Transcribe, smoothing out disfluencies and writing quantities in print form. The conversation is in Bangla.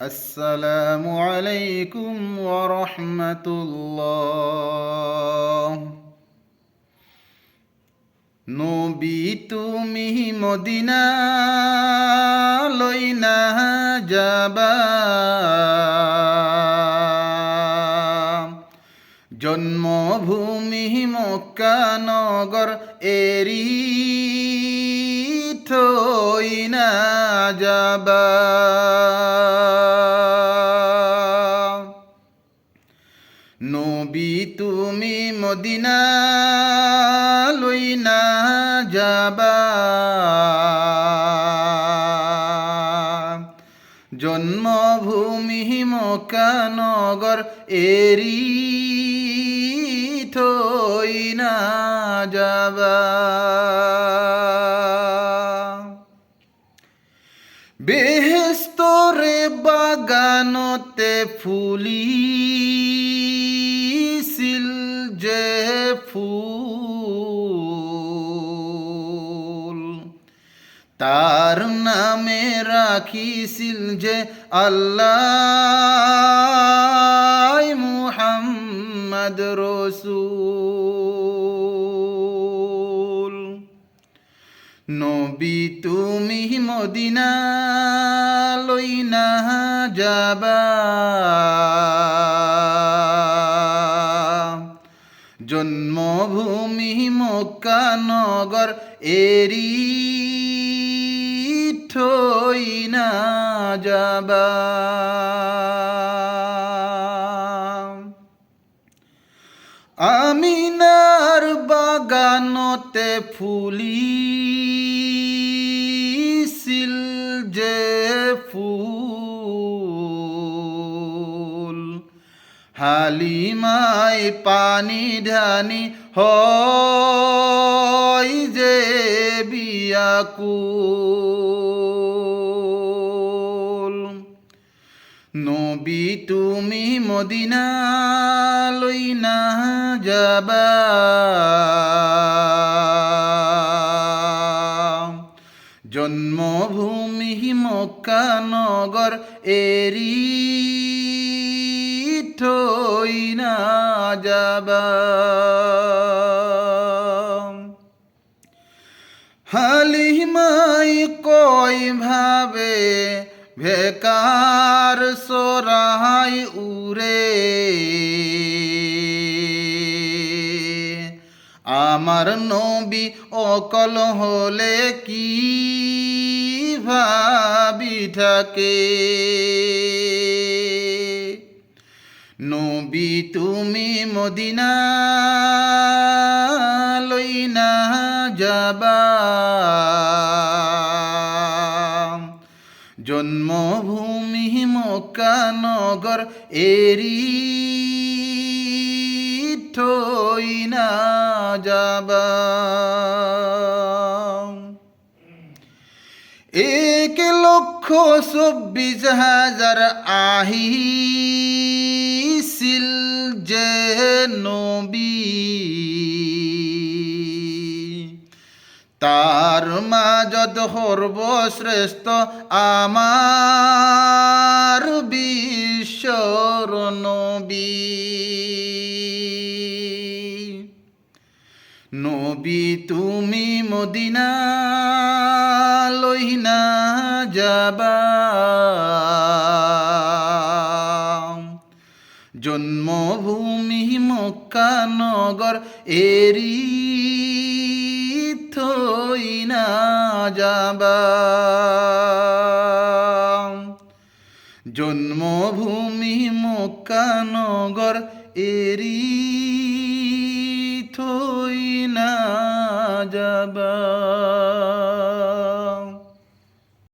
আসসালামু আলাইকুম ওয়া রাহমাতুল্লাহ। নবী তুমি মদিনা লইনা যাবা, জন্মভূমি মক্কা নগর এরি থইনা যাবা। নবী তুমি মদিনা লইনা যাবা, জন্মভূমি মক্কা নগর এরি থইনা যাবা। বেহেস্তরে বাগানতে ফুলিছিল যে ফুল, তার নামে রাখিছিল যে আল্লাহ মুহাম্মদ রসূল। নবী তুমি মদিনা লইনা যাবা, জন্মভূমি মক্কা নগর এরি থইনা যাবা। আমিনার বাগানতে ফুলিছিল যে ফুল, হালিমায় পানি ঢানি হয় যে বিয়াকুল। নবী তুমি মদিনা লইনা যাবা, জন্মভূমি মক্কা নগর এরি থইনা যাবা। হালিমাই কয় ভাবে ভেকার সরাই উরে, আমার নবী অকল হলে কি ভাবি থাকে। নবী তুমি মদিনা লইনা যাবা, জন্মভূমি মক্কা নগর এরি থইনা যাবা। এক লক্ষ ২৪,০০০ আহিছিল যে নবী, তার মাজত সর্বশ্রেষ্ঠ আমার বিশ্বর নবী। নবী তুমি মদিনা লইনা যাবা, জন্মভূমি মক্কা নগর এরি থইনা যাবা। জন্মভূমি মক্কা নগর এরি থইনা যাবা।